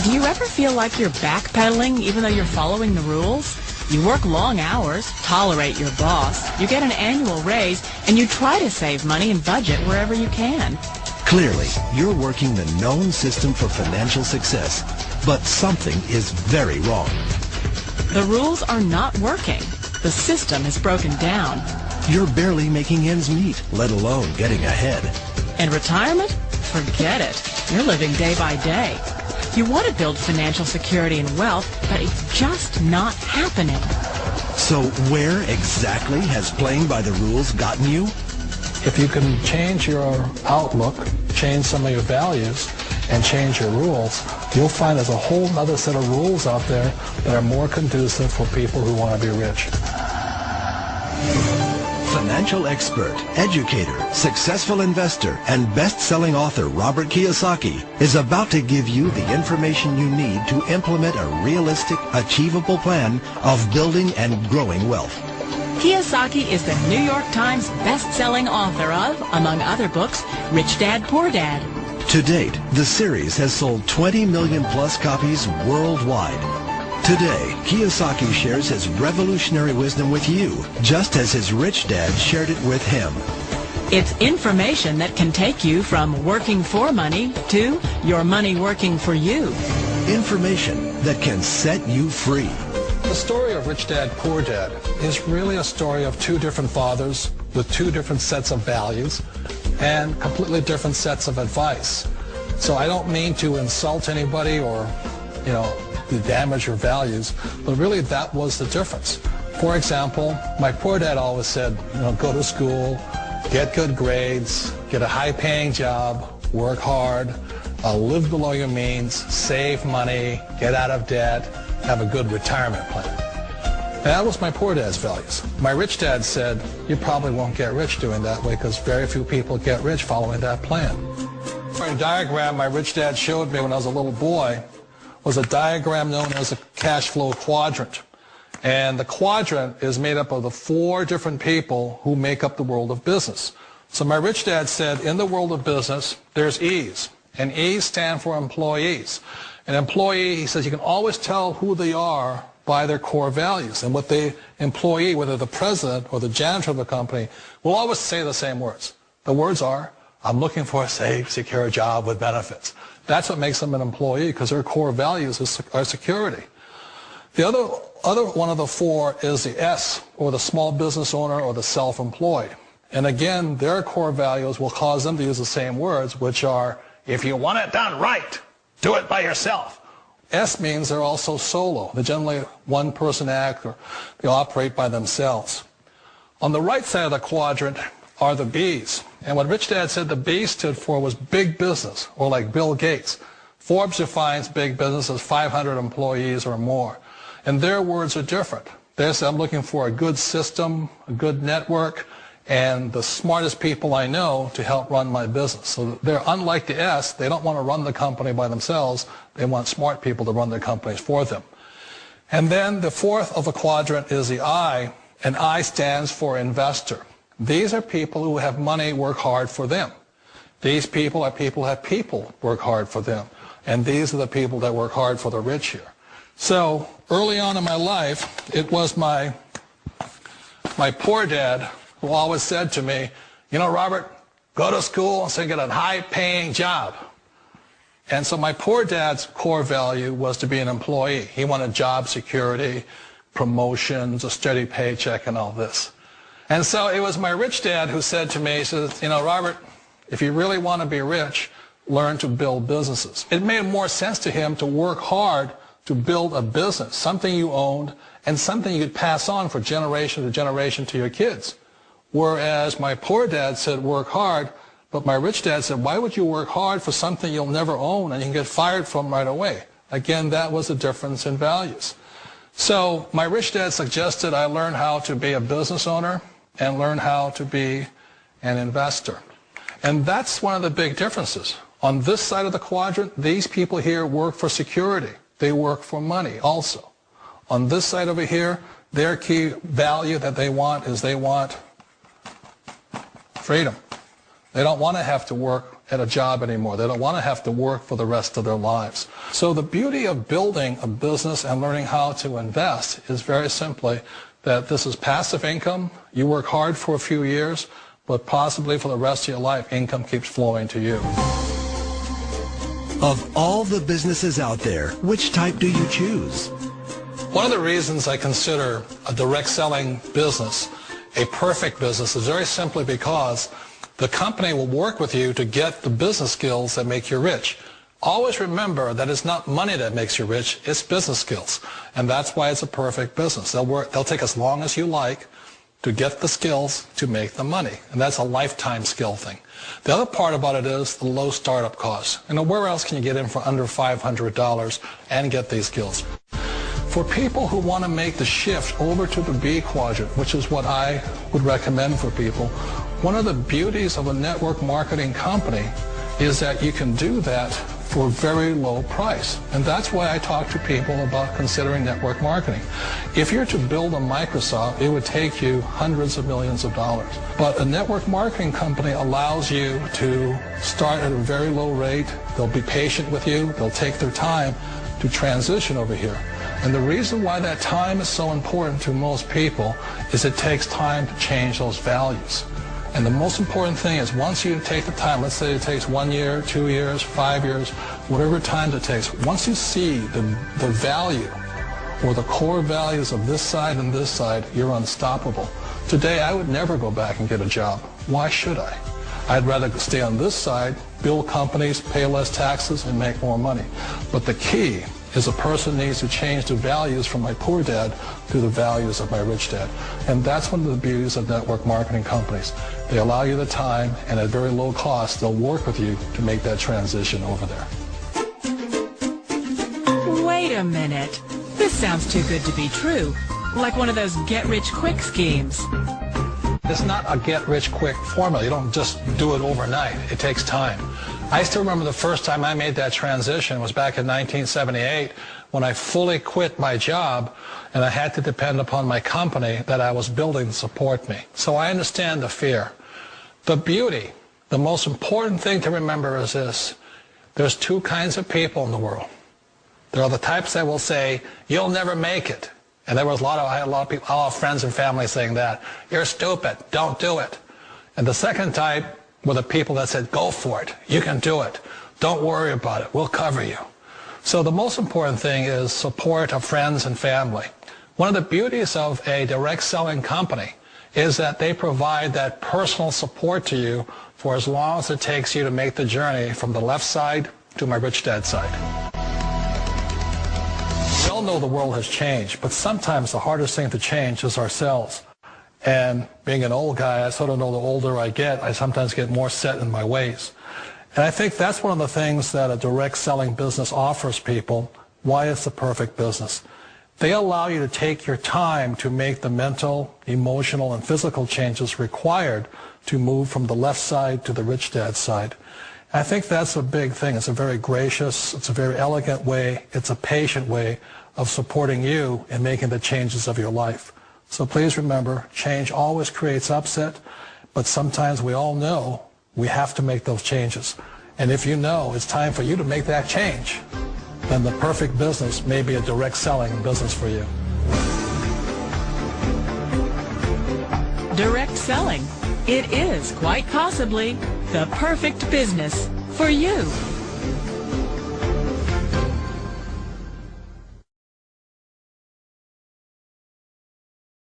Do you ever feel like you're backpedaling even though you're following the rules? You work long hours, tolerate your boss, you get an annual raise, and you try to save money and budget wherever you can. Clearly, you're working the known system for financial success, but something is very wrong. The rules are not working. The system is broken down. You're barely making ends meet, let alone getting ahead. And retirement? Forget it. You're living day by day. You want to build financial security and wealth, but it's just not happening. So where exactly has playing by the rules gotten you? If you can change your outlook, change some of your values, and change your rules, you'll find there's a whole other set of rules out there that are more conducive for people who want to be rich. Financial expert, educator, successful investor, and best-selling author Robert Kiyosaki is about to give you the information you need to implement a realistic, achievable plan of building and growing wealth. Kiyosaki is the New York Times best-selling author of, among other books, Rich Dad, Poor Dad. To date, the series has sold 20 million plus copies worldwide. Today, Kiyosaki shares his revolutionary wisdom with you, just as his rich dad shared it with him. It's information that can take you from working for money to your money working for you. Information that can set you free. The story of Rich Dad, Poor Dad is really a story of two different fathers with two different sets of values and completely different sets of advice. So I don't mean to insult anybody or, to damage your values, but really that was the difference. For example, my poor dad always said, go to school, get good grades, get a high-paying job, work hard, live below your means, save money, get out of debt, have a good retirement plan. That was my poor dad's values. My rich dad said, you probably won't get rich doing that way because very few people get rich following that plan. A diagram my rich dad showed me when I was a little boy was a diagram known as a cash flow quadrant. And the quadrant is made up of the four different people who make up the world of business. So my rich dad said, in the world of business, there's E's. And E's stand for employees. An employee, he says, you can always tell who they are by their core values. And what the employee, whether the president or the janitor of the company, will always say the same words. The words are, I'm looking for a safe, secure job with benefits. That's what makes them an employee, because their core values are security. The other one of the four is the S, or the small business owner or the self-employed. And again, their core values will cause them to use the same words, which are, if you want it done right, do it by yourself. S means they're also solo. They're generally one-person act, or they operate by themselves. On the right side of the quadrant are the B's. And what Rich Dad said the B stood for was big business, or like Bill Gates. Forbes defines big business as 500 employees or more. And their words are different. They say, I'm looking for a good system, a good network, and the smartest people I know to help run my business. So they're unlike the S. They don't want to run the company by themselves. They want smart people to run their companies for them. And then the fourth of a quadrant is the I, and I stands for investor. These are people who have money work hard for them. These people are people who have people work hard for them. And these are the people that work hard for the rich here. So early on in my life, it was my poor dad who always said to me, Robert, go to school and get a high-paying job. And so my poor dad's core value was to be an employee. He wanted job security, promotions, a steady paycheck, and all this. And so it was my rich dad who said to me, he says, Robert, if you really want to be rich, learn to build businesses. It made more sense to him to work hard to build a business, something you owned, and something you could pass on for generation to generation to your kids. Whereas my poor dad said work hard, but my rich dad said, why would you work hard for something you'll never own and you can get fired from right away? Again, that was a difference in values. So my rich dad suggested I learn how to be a business owner and learn how to be an investor. And that's one of the big differences. On this side of the quadrant, these people here work for security. They work for money also. On this side over here, their key value that they want is they want freedom. They don't want to have to work at a job anymore. They don't want to have to work for the rest of their lives. So the beauty of building a business and learning how to invest is very simply that this is passive income. You work hard for a few years, but possibly for the rest of your life, income keeps flowing to you. Of all the businesses out there, which type do you choose? One of the reasons I consider a direct selling business a perfect business is very simply because the company will work with you to get the business skills that make you rich. Always remember that it's not money that makes you rich, it's business skills. And that's why it's a perfect business. They'll take as long as you like to get the skills to make the money. And that's a lifetime skill thing. The other part about it is the low startup costs. Where else can you get in for under $500 and get these skills? For people who want to make the shift over to the B quadrant, which is what I would recommend for people, one of the beauties of a network marketing company is that you can do that for a very low price. And that's why I talk to people about considering network marketing. If you're to build a Microsoft, it would take you hundreds of millions of dollars. But a network marketing company allows you to start at a very low rate. They'll be patient with you. They'll take their time to transition over here. And the reason why that time is so important to most people is it takes time to change those values. And the most important thing is once you take the time, let's say it takes 1 year, 2 years, 5 years, whatever time it takes, once you see the value or the core values of this side and this side, you're unstoppable. Today, I would never go back and get a job. Why should I? I'd rather stay on this side, build companies, pay less taxes, and make more money. But the key is a person needs to change the values from my poor dad to the values of my rich dad. And that's one of the beauties of network marketing companies. They allow you the time, and at very low cost, they'll work with you to make that transition over there. Wait a minute. This sounds too good to be true. Like one of those get-rich-quick schemes. It's not a get-rich-quick formula. You don't just do it overnight. It takes time. I still remember the first time I made that transition was back in 1978 when I fully quit my job and I had to depend upon my company that I was building to support me. So I understand the fear. The beauty, the most important thing to remember is this. There's two kinds of people in the world. There are the types that will say, you'll never make it. And I had a lot of people, all friends and family saying that. You're stupid. Don't do it. And the second type were the people that said, go for it. You can do it. Don't worry about it. We'll cover you. So the most important thing is support of friends and family. One of the beauties of a direct selling company is that they provide that personal support to you for as long as it takes you to make the journey from the left side to my rich dad side. We all know the world has changed, but sometimes the hardest thing to change is ourselves. And being an old guy, I sort of know the older I get, I sometimes get more set in my ways. And I think that's one of the things that a direct selling business offers people, why it's the perfect business. They allow you to take your time to make the mental, emotional, and physical changes required to move from the left side to the rich dad side. And I think that's a big thing. It's a very gracious, it's a very elegant way, it's a patient way of supporting you in making the changes of your life. So please remember, change always creates upset, but sometimes we all know we have to make those changes. And if you know it's time for you to make that change, then the perfect business may be a direct selling business for you. Direct selling. It is quite possibly the perfect business for you.